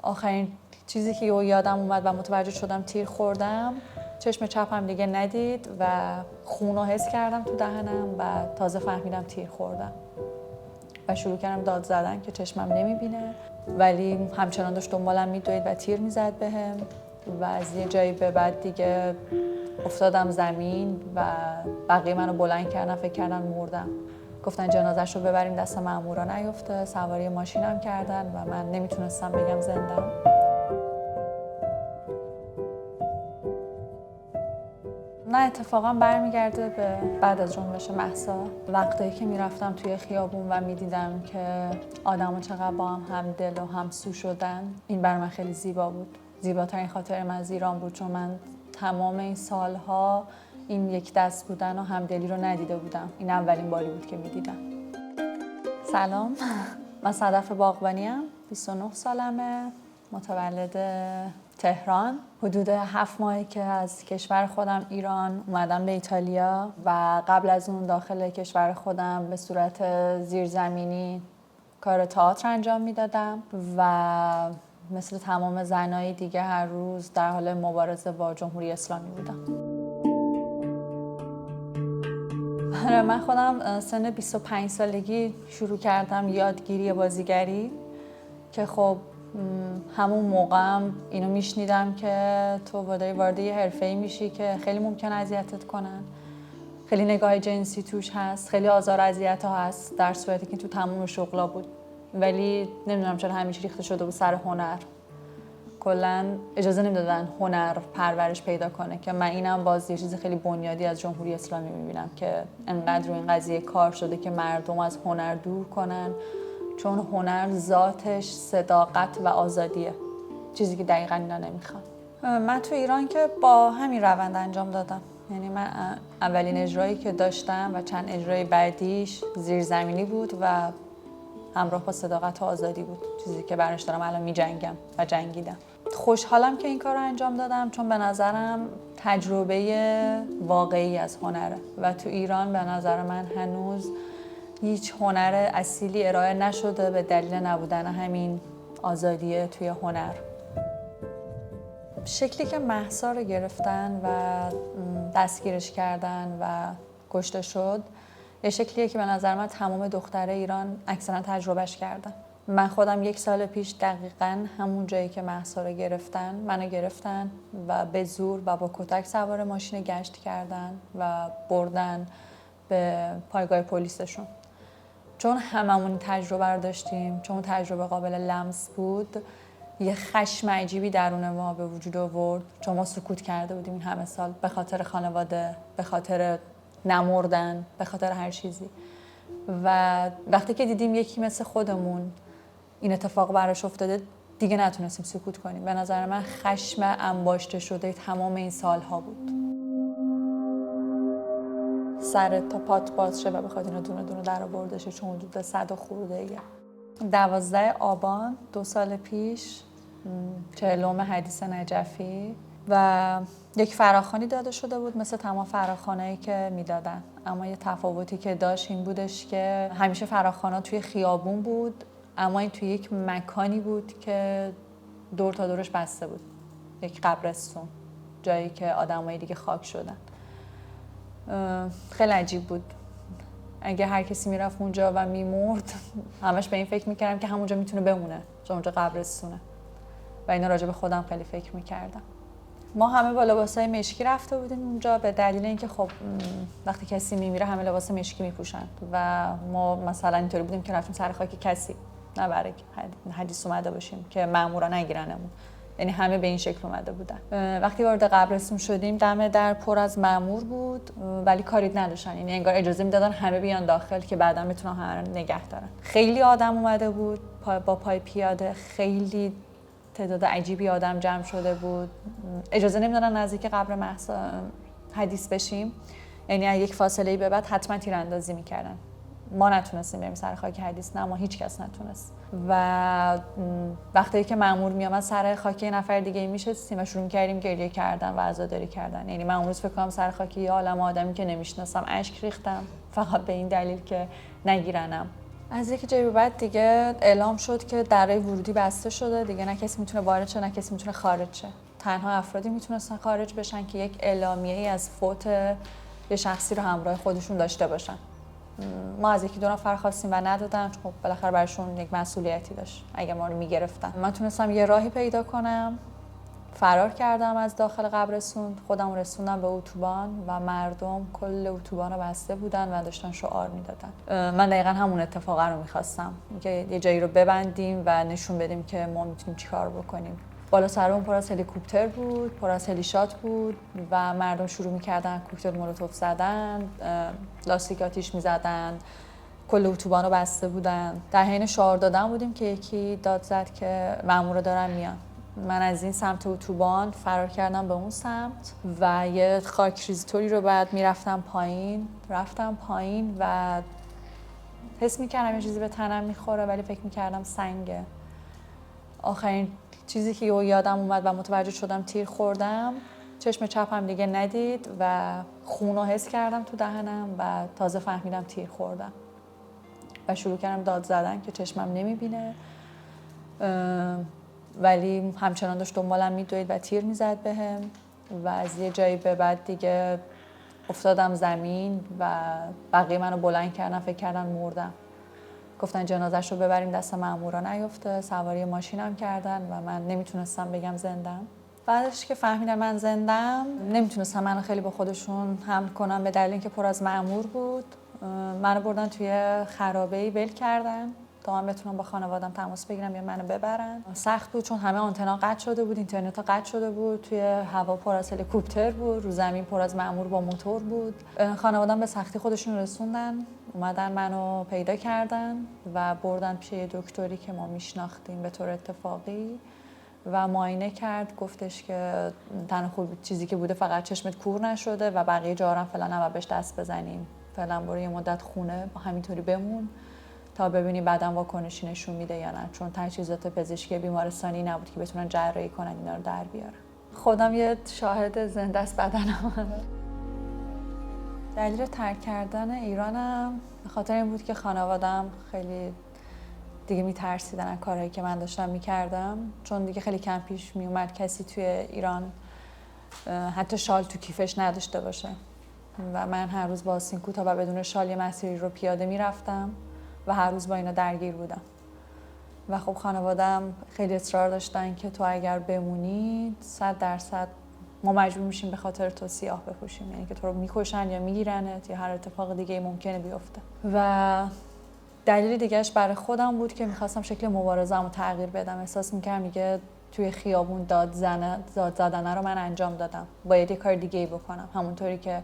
آخرین چیزی که یادم اومد و متوجه شدم تیر خوردم، چشم چپم دیگه ندید و خون رو حس کردم تو دهنم و تازه فهمیدم تیر خوردم و شروع کردم داد زدن که چشمم نمیبینه، ولی همچنان داشت دنبالم میدوید و تیر میزد بهم و از یه جایی به بعد دیگه افتادم زمین و بقیه منو بلند کردن، فکر کردن مردم. گفتن جنازه‌شو ببریم دست مامورا نیفته، سواری ماشینم کردن و من نمیتونستم بگم زنده‌ام. نه، اتفاقا برمیگرده به بعد از جنبش مهسا، وقتی که میرفتم توی خیابون و میدیدم که آدما چقدر با هم دل و هم سو شدن. این برای من خیلی زیبا بود. زیباترین خاطره من از ایران بود، چون من تمام این سالها این یک دست بودن و همدلی رو ندیده بودم. این اولین باری بود که میدیدم. سلام، من صدف باغبانیم، 29 سالمه، متولد تهران. حدود 7 ماهی که از کشور خودم ایران اومدم به ایتالیا و قبل از اون داخل کشور خودم به صورت زیرزمینی کار تئاتر انجام میدادم و مثل تمام زنای دیگه هر روز در حال مبارزه با جمهوری اسلامی بودم. من خودم سن 25 سالگی شروع کردم یادگیری بازیگری که خب همون موقعم اینو میشنیدم که تو داری وارد یه حرفه‌ای میشی که خیلی ممکن اذیتت کنن، خیلی نگاه جنسی توش هست، خیلی آزار و اذیت‌ها هست، در صورتی که تو تمام شغلا بود. ولی نمیدونم چرا همیشه ریخته شده بود سر هنر. کلا اجازه نمیدادن هنر پرورش پیدا کنه که من اینم باز یه چیز خیلی بنیادی از جمهوری اسلامی میبینم که انقدر رو این قضیه کار شده که مردم از هنر دور کنن، چون هنر ذاتش صداقت و آزادیه، چیزی که دقیقاً اینا نمیخوان. من تو ایران که با همین روند انجام دادم. یعنی من اولین اجرایی که داشتم و چند اجرای بعدیش زیرزمینی بود و همراه با صداقت و آزادی بود، چیزی که براش دارم الان میجنگم و جنگیدم. خوشحالم که این کار رو انجام دادم، چون به نظرم تجربه واقعی از هنره و تو ایران به نظر من هنوز هیچ هنر اصیلی ارائه نشده به دلیل نبودن همین آزادیه توی هنر. شکلی که مهسا رو گرفتن و دستگیرش کردن و کشته شد یه شکلیه که به نظر من تمام دختره ایران اکثرا تجربهش کردن. من خودم 1 سال پیش دقیقاً همون جایی که مهسا رو گرفتن منو گرفتن و به زور و با کتک سوار ماشین گشت کردن و بردن به پایگاه پلیسشون. چون هممون تجربه رو داشتیم، چون تجربه قابل لمس بود، یه خشم عجیبی درون ما به وجود آورد، چون ما سکوت کرده بودیم این همه سال به خاطر خانواده، به خاطر نمردن، به خاطر هر چیزی. و وقتی که دیدیم یکی مثل خودمون این اتفاق براش افتاده، دیگه نتونستیم سکوت کنیم. به نظر من خشم انباشته شده تمام این سالها بود. سرت تا پات باز شه و بخواد اینو دونه دونه در آورده شه، چون حدود 100 خورده ایه. 12 آبان 2 سال پیش 40م حدیث نجفی و یک فراخوانی داده شده بود مثل تمام فراخوانایی که میدادن، اما یه تفاوتی که داشت این بودش که همیشه فراخوانا توی خیابون بود، اما این توی یک مکانی بود که دور تا دورش بسته بود، یک قبرستون، جایی که آدمای دیگه خاک شدن. خیلی عجیب بود. اگه هر کسی میرفت اونجا و میمرد، همش به این فکر میکردم که همونجا میتونه بمونه، چون اونجا قبرستونه و اینا راجع به خودم خیلی فکر میکردم. ما همه با لباسای مشکی رفته بودیم اونجا به دلیل اینکه خب وقتی کسی میمیره همه لباس مشکی میپوشن و ما مثلا اینطوری بودیم که رفتیم سر خاک کسی، نه برای حدیث اومده باشیم که مامورا نگیرنمون. یعنی همه به این شکل اومده بودن. وقتی وارد قبرستون شدیم دم در پر از مامور بود، ولی کاری نداشتن، یعنی انگار اجازه میدادن همه بیان داخل که بعدا بتونن همه رو نگه دارن. خیلی آدم اومده بود با پای پیاده، خیلی تعداد عجیبی آدم جمع شده بود. اجازه نمیدادن نزدیک قبر مهسا حدیث بشیم، یعنی از یک فاصله‌ای به بعد حتما تیراندازی میکردن. ما نتونستیم بریم سر خاک حدیث، نه ما هیچ کس نتونست. و وقتی که مأمور میامد سر خاک یه نفر دیگه میشستیم و شروع کردیم گریه کردن و عزاداری کردن. یعنی من اون روز فکر کنم سر خاک یه عالمه آدمی که نمیشناسم اشک ریختم، فقط به این دلیل که نگیرنم. از یکی جایی به بعد دیگه اعلام شد که دره ورودی بسته شده، دیگه نه کسی میتونه وارد شه نه کسی میتونه خارج شه. تنها افرادی میتونستن خارج بشن که یک اعلامیه‌ای از فوت یه شخصی رو همراه خودشون داشته باشن. ما از یکی دو نفر خواستیم و ندادن، خب بالاخره براشون یک مسئولیتی داشت اگه ما رو میگرفتن. من تونستم یه راهی پیدا کنم، فرار کردم از داخل قبرستون، خودم رسوندم به اتوبان و مردم کل اتوبان رو بسته بودن و داشتن شعار میدادن. من دقیقا همون اتفاق رو میخواستم که یه جایی رو ببندیم و نشون بدیم که ما میتونیم چیکار بکنیم. بالا سرمون پر از هلیکوپتر بود، پر از هلیشات بود و مردم شروع میکردن کوکتل مولوتوف زدن، لاستیک آتیش میزدن، کل اتوبان رو بسته بودن. در حین شعار دادن بودیم که یکی داد زد که مأمورا دارن میان. من از این سمت اتوبان فرار کردم به اون سمت و یه خاکریزی رو بعد میرفتم پایین، رفتم پایین و حس میکردم یه چیزی به تنم میخوره ولی فکر میکردم سنگه. آخرین چیزی که یادم اومد و متوجه شدم تیر خوردم، چشم چپم دیگه ندید و خون رو حس کردم تو دهنم و تازه فهمیدم تیر خوردم و شروع کردم داد زدن که چشمم نمیبینه ولی همچنان داشت دنبالم میدوید و تیر میزد بهم و از یه جایی به بعد دیگه افتادم زمین و بقیه منو بلند کردن، فکر کردن مردم. گفتن جنازه‌ش رو ببریم دست مأمورا نیفته، سواری ماشینم کردن و من نمیتونستم بگم زندم. بعدش که فهمیدم من زندم نمیتونستم منو خیلی با خودشون حمل کنم به دلیل اینکه پر از مأمور بود. منو بردن توی خرابه‌ای ول کردن تا من بتونم با خانوادم تماس بگیرم یا منو ببرن. سخت بود چون همه آنتنا قطع شده بود، اینترنت قطع شده بود، توی هوا پر از هلیکوپتر بود، رو زمین پر از مأمور با موتور بود. خانوادم به سختی خودشون رسوندن، اومدن منو پیدا کردن و بردن پیش یه دکتری که ما میشناختیم به طور اتفاقی و معاینه کرد. گفتش که تنها خوب چیزی که بوده فقط چشمت کور نشده و بقیه جا هم فعلا نباید بهش دست بزنیم، فعلا برو یه مدت خونه همینطوری بمون تا ببینی بعداً واکنشی نشون میده یا نه، چون تجهیزات پزشکی بیمارستانی نبود که بتونن جراحی کنن اینا رو در بیارن. خودم یه شاهد زنده است بدنم. دلیل ترک کردن ایرانم به خاطر این بود که خانوادم خیلی دیگه میترسیدن از کارهایی که من داشتم میکردم، چون دیگه خیلی کم پیش میومد کسی توی ایران حتی شال تو کیفش نداشته باشه و من هر روز با آستین کوتاه و بدون شال یه مسیری رو پیاده میرفتم و هر روز با اینا درگیر بودم و خب خانوادم خیلی اصرار داشتن که تو اگر بمونی 100% ما مجبور میشیم به خاطر تو سیاه بپوشیم، یعنی که تو رو میکشن یا میگیرنت یا هر اتفاق دیگه ممکنه بیفته. و دلیل دیگهش برای خودم بود که میخواستم شکل مبارزه‌مو تغییر بدم. احساس میکردم دیگه توی خیابون داد زدن رو من انجام دادم، باید یه کار دیگه‌ای بکنم، همونطوری که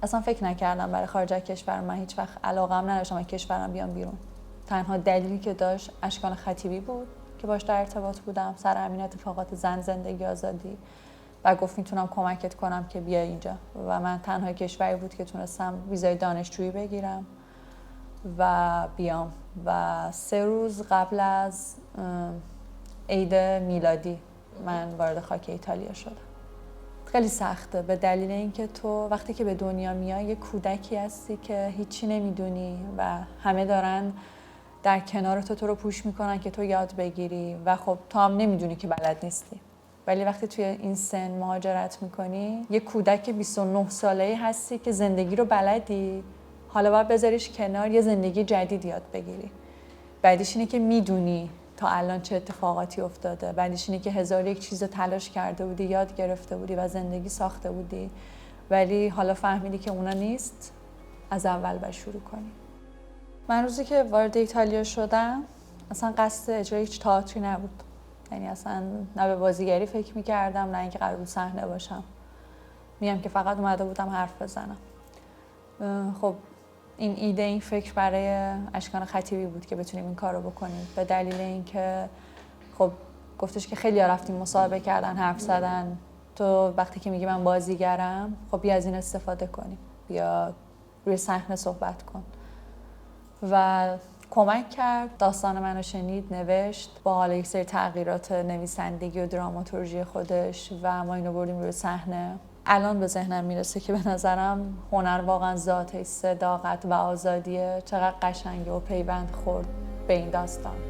اصلا فکر نکردم برای خارج از کشور. من هیچ وقت علاقه‌ام نداشتم از کشورم بیام بیرون. تنها دلیلی که داشت اشکان خطیبی بود که باش در ارتباط بودم سر همین اتفاقات زن زندگی آزادی و گفت میتونم کمکت کنم که بیای اینجا و من تنها کشوری بود که تونستم ویزای دانشجویی بگیرم و بیام و 3 روز قبل از عید میلادی من وارد خاک ایتالیا شدم. خیلی سخته به دلیل اینکه تو وقتی که به دنیا میای یه کودکی هستی که هیچی نمیدونی و همه دارن در کنار تو رو پوش میکنن که تو یاد بگیری و خب تو هم نمیدونی که بلد نیستی. ولی وقتی توی این سن مهاجرت میکنی یه کودک 29 ساله‌ای هستی که زندگی رو بلدی، حالا باید بذاریش کنار یه زندگی جدید یاد بگیری. بعدش اینه که میدونی تا الان چه اتفاقاتی افتاده، بعدش اینه که 1001 چیز تلاش کرده بودی، یاد گرفته بودی و زندگی ساخته بودی ولی حالا فهمیدی که اونا نیست، از اول باید شروع کنی. من روزی که وارد ایتالیا شدم اصلا قصد اجرای هیچ تئاتری نبود، یعنی اصلا نه به بازیگری فکر می‌کردم نه اینکه قرار بود صحنه باشم. میگم که فقط اومده بودم حرف بزنم. خب این ایده، این فکر برای اشکان خطیبی بود که بتونیم این کار رو بکنیم به دلیل اینکه خب گفتش که خیلی ها رفتیم مصاحبه کردن حرف زدن، تو وقتی که میگی من بازیگرم خب بیا از این استفاده کنیم، بیا روی صحنه صحبت کن و کمک کرد. داستان منو شنید، نوشت با حالا یک سری تغییرات نویسندگی و دراماتورژی خودش و ما اینو بردیم روی صحنه. الان به ذهنم میرسه که به نظرم هنر واقعا ذاتش صداقت و آزادیه. چقدر قشنگه و پیوند خورد به این داستان.